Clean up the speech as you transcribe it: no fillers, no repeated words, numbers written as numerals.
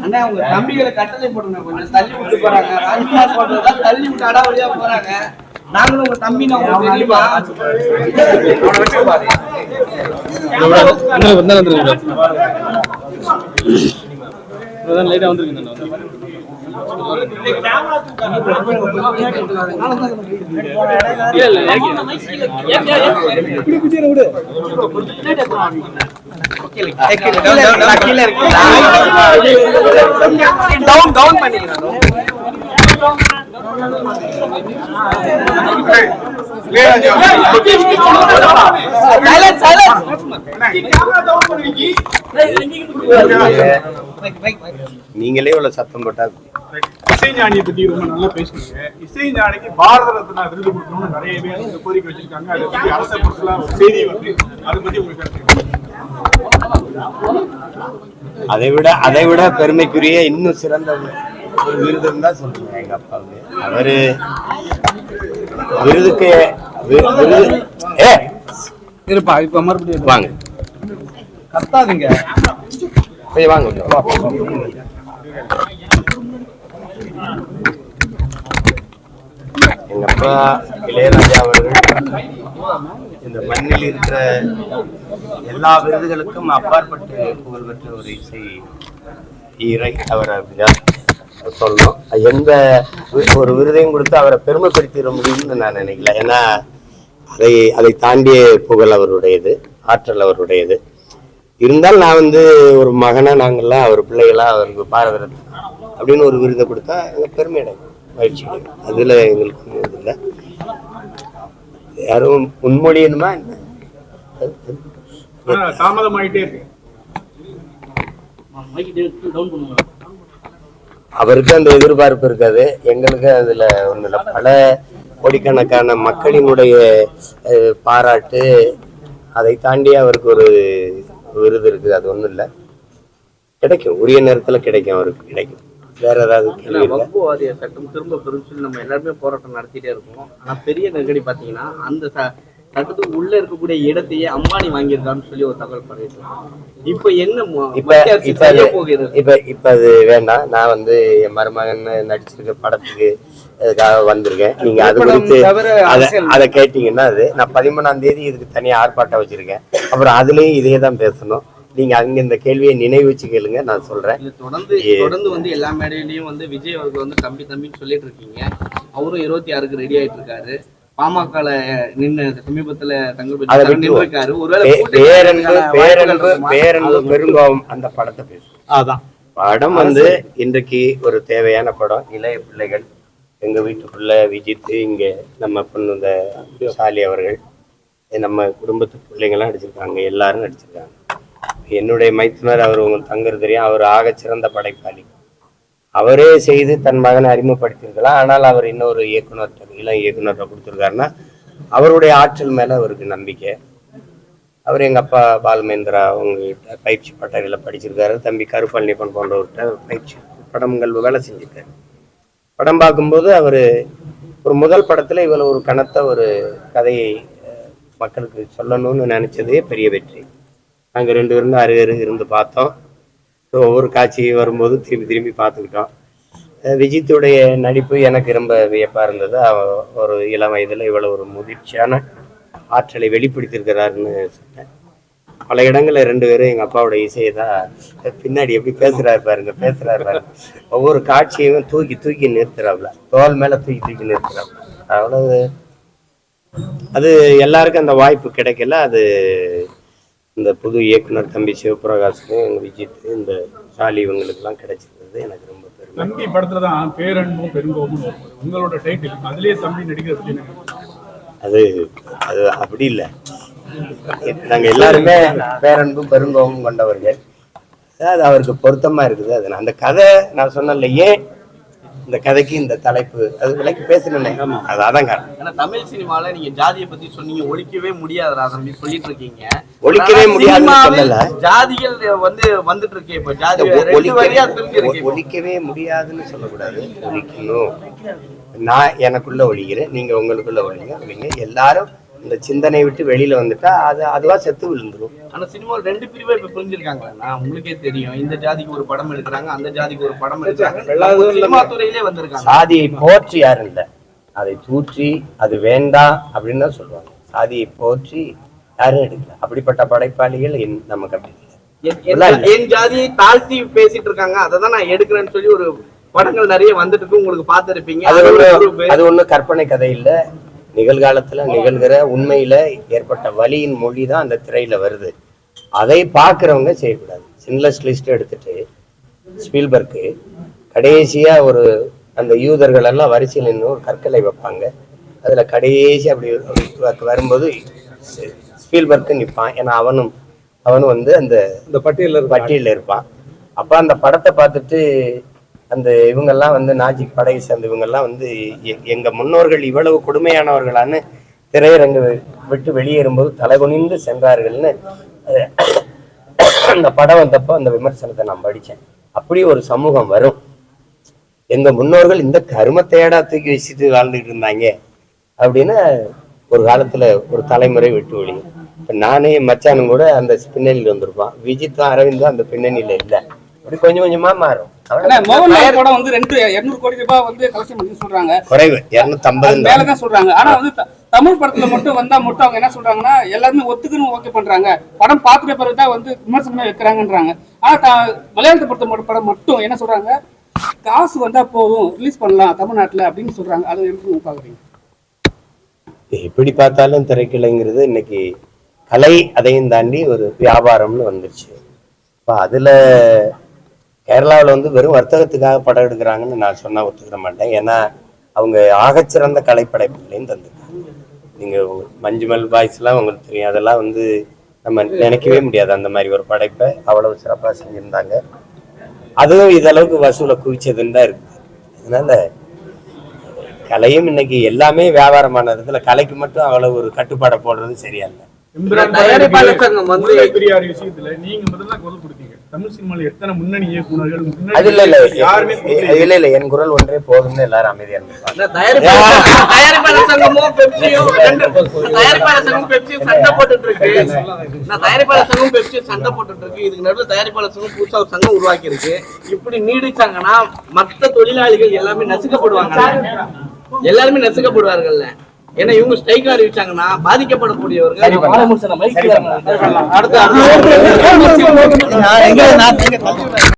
அண்ணா உங்க தம்பிகளை கட்டளை போடுங்க, கொஞ்சம் தள்ளி விட்டு போறாங்க. ராஜ்குமார் போடுறதா தள்ளி விட்டு அடாவடியா போறாங்க. நாங்களும் உங்க தம்பி தெரியுமா? லைட்டா வந்துருக்கீங்க. டவுன் பண்ணிக்கிறேன். நீங்களே இவ்வளவு சத்தம் போட்டா. இசைஞானியை பத்தி ரொம்ப நல்லா பேசுனீங்க. இசைஞானிக்கு பாரத ரத்னா விருது கொடுக்கணும்னு நிறைய பேர் கோரிக்கை வச்சிருக்காங்க. அதை பத்தி அரச புரட்சில ஒரு செய்தி வந்து அதை பத்தி உங்களுக்கு அதை விட பெருமைக்குரிய இன்னும் சிறந்த ஒரு விருதுன்னு தான் சொல்லுங்க எங்க அப்பாவுக்கு. அவரு விருதுக்கு இருப்பா, இப்ப மறுபடியும் வாங்க, கத்தாதீங்க, போய் வாங்க. எங்க அப்பா இளையராஜா அவர்கள் இந்த மண்ணில் இருக்கிற எல்லா விருதுகளுக்கும் அப்பாற்பட்டு புகழ்பெற்ற ஒரு இறை அவர் அப்படிதான் சொல்லணும். எந்த ஒரு விருதையும் கொடுத்து அவரை பெருமைப்படுத்திட முடியும்னு நான் நினைக்கல. ஏன்னா அதை தாண்டிய புகழ் அவருடையது, ஆற்றல் அவருடையது. இருந்தால் நான் வந்து ஒரு மகனா, நாங்கள்லாம் அவர் பிள்ளைகளா அவருக்கு பாரத ரத்னா அப்படின்னு ஒரு விருதை கொடுத்தா எங்க பெருமையடையும், மகிழ்ச்சி அடையும். அதுல எங்களுக்கு இது இல்லை. யாரும் முன்மொழியணுமா தாமதமாயிட்டே இருக்கு. அவருக்கு அந்த எதிர்பார்ப்பு இருக்காது, எங்களுக்கு அதுல ஒண்ணு இல்லை. பல கோடிக்கணக்கான மக்களினுடைய பாராட்டு, அதை தாண்டி அவருக்கு ஒரு விருது இருக்குது. அது ஒண்ணும் இல்லை, கிடைக்கும், உரிய நேரத்துல கிடைக்கும், அவருக்கு கிடைக்கும். வேற ஏதாவது வகுப்புவாதிய சட்டம் திரும்ப பெரும் சொல்லி நம்ம எல்லாருமே போராட்டம் நடத்திட்டே இருக்கோம். ஆனா பெரிய நெருக்கடி பாத்தீங்கன்னா அந்த சட்டத்துக்கு உள்ள இருக்கக்கூடிய இடத்தையே அம்பானி வாங்கியிருக்கான்னு சொல்லி ஒரு தகவல் பண்ணிட்டு இப்ப என்ன இப்ப அது வேண்டாம். நான் வந்து என் மருமகன் நடிச்சிருக்க படத்துக்கு அதுக்காக வந்திருக்கேன். நீங்க அது குறித்து அதை கேட்டீங்கன்னா அது நான் 13ஆம் தேதி இதுக்கு தனியா ஆர்ப்பாட்டம் வச்சிருக்கேன். அப்புறம் அதுலயும் இதே தான் பேசணும். நீங்க அங்க இந்த கேள்வியை நினைவு வச்சு கேளுங்க, நான் சொல்றேன். தொடர்ந்து வந்து எல்லா மேடையிலயும் வந்து விஜய் அவர்கள் வந்து தம்பி தம்பின்னு சொல்லிட்டு இருக்கீங்க. அவரும் 26க்கு ரெடி ஆயிட்டு இருக்காரு. பாமகல நின்று சமீபத்துல தங்கிருக்காரு. பேரன்பு பெருங்கோவம் அந்த படத்தை பேசும். அதான் படம் வந்து இன்றைக்கு ஒரு தேவையான படம். இளைய பிள்ளைகள், எங்க வீட்டுக்குள்ள விஜித், இங்க நம்ம பொண்ணு இந்த சாலி அவர்கள், நம்ம குடும்பத்து பிள்ளைங்கள்லாம் நடிச்சிருக்காங்க, எல்லாரும் நடிச்சிருக்காங்க. என்னுடைய மைத்துனர், அவர் உங்களுக்கு தங்குறது தெரியும், அவர் ஆக சிறந்த படைப்பாளி. அவரே செய்து தன் மகனை அறிமுகப்படுத்தியிருக்கலாம். ஆனால் அவர் இன்னொரு இளம் இயக்குனர்கிட்ட கொடுத்துருக்காருன்னா அவருடைய ஆற்றல் மேல அவருக்கு நம்பிக்கை. அவர் எங்க அப்பா பால்மேந்திரா அவங்ககிட்ட பயிற்சி பட்டறையில படிச்சிருக்காரு. தம்பி கருப்பழனிப்பன் போன்றவர்கிட்ட பயிற்சி படங்கள் வேலை செஞ்சிருக்காரு. படம் பார்க்கும்போது அவரு ஒரு முதல் படத்துல இவ்வளவு ஒரு கனத்த ஒரு கதையை மக்களுக்கு சொல்லணும்னு நினைச்சதே பெரிய வெற்றி. நாங்க 2 பேரும் அருகரு இருந்து பார்த்தோம். ஒவ்வொரு காட்சி வரும்போது திரும்பி பார்த்துக்கிட்டோம். விஜித்துடைய நடிப்பு எனக்கு ரொம்ப வியப்பா இருந்தது. ஒரு இளம் வயதுல இவ்வளவு ஒரு முதிர்ச்சியான ஆற்றலை வெளிப்படுத்தியிருக்கிறாருன்னு சொன்னேன். பல இடங்கள்ல 2 பேரும் எங்க அப்பாவோட இசையை தான் பின்னாடி எப்படி பேசுறாரு பாருங்க. ஒவ்வொரு காட்சியையும் தூக்கி நிறுத்துறாப்புல, தோல் மேல தூக்கி நிறுத்துறாப்புல. அவ்வளவு அது எல்லாருக்கும் அந்த வாய்ப்பு கிடைக்கல. அது இந்த புது இயக்குனர் தம்பி சிவபிரகாஷுக்கும் எங்க விஜித், இந்த சாலி இவங்களுக்கெல்லாம் கிடைச்சிருந்தது எனக்கு ரொம்ப பெருமை. தம்பி படத்துலதான் பேரன்பும் பெருங்கோமும் உங்களோட டைட்டில், அதுலயே தம்பி நடிக்கிறது. அது அப்படி இல்லை, நாங்க எல்லாருமே பேரன்பும் பெருங்கோமும் கொண்டவர்கள். அது அவருக்கு பொருத்தமா இருக்குது. அது அந்த கதை நான் சொன்னேன்ல, ஏன் இந்த கதைக்கு இந்த தலைப்பு அது விலைக்கு பேசணும். அதான் காரணம். ஏன்னா தமிழ் சினிமால நீங்க ஜாதியை பத்தி சொன்னீங்க, ஒழிக்கவே முடியாதுடா தம்பி சொல்லிட்டு இருக்கீங்க. ஒழிக்கவே முடியாதுன்னு சொல்லல, ஜாதிகள் வந்துட்டு இருக்கு. இப்ப ஜாதி ஒழிக்கவே முடியாதுன்னு சொல்லக்கூடாது, ஒழிக்கணும். நான் எனக்குள்ள ஒழிக்கிறேன், நீங்க உங்களுக்குள்ள ஒழிங்க. எல்லாரும் இந்த சிந்தனை விட்டு வெளியில வந்துட்டா அது அதுவா செத்து விழுந்துரும். ஆனா சினிமாவில் 2 பிரிவா இப்ப புரிஞ்சிருக்காங்களா? உங்களுக்கே தெரியும், இந்த ஜாதிக்கு ஒரு படம் எடுக்கிறாங்க, அந்த ஜாதிக்கு ஒரு படம் எடுக்கிறாங்க. சினிமா துறையிலே வந்திருக்காங்க. சாதியை போற்றி யாரும் இல்லை, அதை தூற்றி அது வேண்டாம் அப்படின்னு தான் சொல்லுவாங்க. சாதியை போற்றி யாரும் எடுக்கல. அப்படிப்பட்ட படைப்பாளிகள் நமக்கு அப்படி இல்லை. என் ஜாதியை தாழ்த்தி பேசிட்டு இருக்காங்க, அதை தான் நான் எடுக்கிறேன்னு சொல்லி ஒரு படங்கள் நிறைய வந்துட்டு இருக்கு, உங்களுக்கு பார்த்திருப்பீங்க. அது ஒண்ணு கற்பனை கதை இல்ல, நிகழ்காலத்துல நிகழ்கிற உண்மையில ஏற்பட்ட வலியின் மொழி தான் அந்த திரையில வருது. அதை பார்க்கிறவங்க செய்யக்கூடாது. சின்லெஸ் லிஸ்ட் எடுத்துட்டு ஸ்பீல்பர்க்கு கடைசியா ஒரு அந்த யூதர்கள் எல்லாம் வரிசையில் நின்று ஒரு கற்களை வைப்பாங்க. அதுல கடைசி அப்படி வரும்போது ஸ்பீல்பர்க்கு நிற்பான். ஏன்னா அவனும் வந்து அந்த பட்டியலில் இருப்பான். அப்ப அந்த படத்தை பார்த்துட்டு அந்த இவங்கெல்லாம் வந்து நாஜிக் படையை சேர்ந்த இவங்கெல்லாம் வந்து எங்க முன்னோர்கள் இவ்வளவு கொடுமையானவர்களான்னு திரையரங்கு விட்டு வெளியேறும்போது தலைகுனிந்து சென்றார்கள்னு அந்த படம் வந்தப்போ அந்த விமர்சனத்தை நான் படித்தேன். அப்படி ஒரு சமூகம் வரும். எங்க முன்னோர்கள் இந்த கருமத்தையடா தூக்கி வச்சுட்டு வாழ்ந்துட்டு இருந்தாங்க அப்படின்னு ஒரு காலத்துல ஒரு தலைமுறை விட்டு ஒழியும். இப்ப நானே மச்சானும் கூட அந்த பின்னணியில் வந்திருப்பான். விஜித்தும் அரவிந்தும் அந்த பின்னணியில இல்லை. அப்படி கொஞ்சம் கொஞ்சமா மாறும். மோகன்லால் படம் வந்து 200 கோடி ரூபாய் வந்து கலெக்ஷன் பண்ணி சொல்றாங்க. குறைவு 250 மேலதான் சொல்றாங்க. ஆனா வந்து தமிழ் படத்துல மட்டும் வந்தா மட்டும் அவங்க என்ன சொல்றாங்கன்னா எல்லாருமே ஒத்துக்குன்னு ஓகே பண்றாங்க, படம் பார்த்துட்ட பிறகுதான் வந்து விமர்சனமே வைக்கிறாங்கன்றாங்க. ஆனா மலையாளத்தை பொறுத்த படம் மட்டும் என்ன சொல்றாங்க, காசு வந்தா போதும் ரிலீஸ் பண்ணலாம் தமிழ்நாட்டுல அப்படின்னு சொல்றாங்க. அது எப்படி பாக்குறீங்க? எப்படி பார்த்தாலும் திரைக்கலைங்கிறது இன்னைக்கு கலை, அதையும் தாண்டி ஒரு வியாபாரம்னு வந்துருச்சு. இப்போ அதுல கேரளாவில் வந்து வெறும் வர்த்தகத்துக்காக படம் எடுக்கிறாங்கன்னு நான் சொன்னா ஒத்துக்கிட மாட்டேன். ஏன்னா அவங்க ஆகச்சிறந்த கலைப்படைப்புகளையும் தந்துருக்காங்க. நீங்க மஞ்சுமல் பாய்ஸ்லாம் உங்களுக்கு தெரியும், அதெல்லாம் வந்து நம்ம நினைக்கவே முடியாது. அந்த மாதிரி ஒரு படைப்பை அவ்வளவு சிறப்பாக செஞ்சிருந்தாங்க. அதுவும் இதளவுக்கு வசூலை குவிச்சதுன்னு தான் இருக்குது. அதனால கலையும் இன்னைக்கு எல்லாமே வியாபாரமானதுல கலைக்கு மட்டும் அவ்வளவு ஒரு கட்டுப்பாடை போடுறது சரியா இல்லை. பெரியார் விஷயத்துல நீங்க முதல்ல குரல் கொடுத்தீங்க. தமிழ் சினிமால எத்தனை முன்னணி இயக்குனர்கள் இல்ல என் குரல் ஒன்றே போதும்னு எல்லாரும் அமைதியா இருந்திருப்பாங்க. தயாரிப்பாளர் சங்கமும் பெப்சியும் சண்டை போட்டுட்டு இருக்கு. தயாரிப்பாளர் சங்கம் பெப்சியும் சண்டை போட்டுட்டு இருக்கு. இதுக்கு நடுவில் தயாரிப்பாளர் சங்கம் புதுசா ஒரு சங்கம் உருவாக்கி இருக்கு. இப்படி நீடிச்சாங்கன்னா மற்ற தொழிலாளிகள் எல்லாமே நசுக்கப்படுவார்கள். ஏன்னா இவங்க ஸ்ட்ரைக் அறிவிச்சாங்கன்னா பாதிக்கப்படக்கூடியவர்கள்.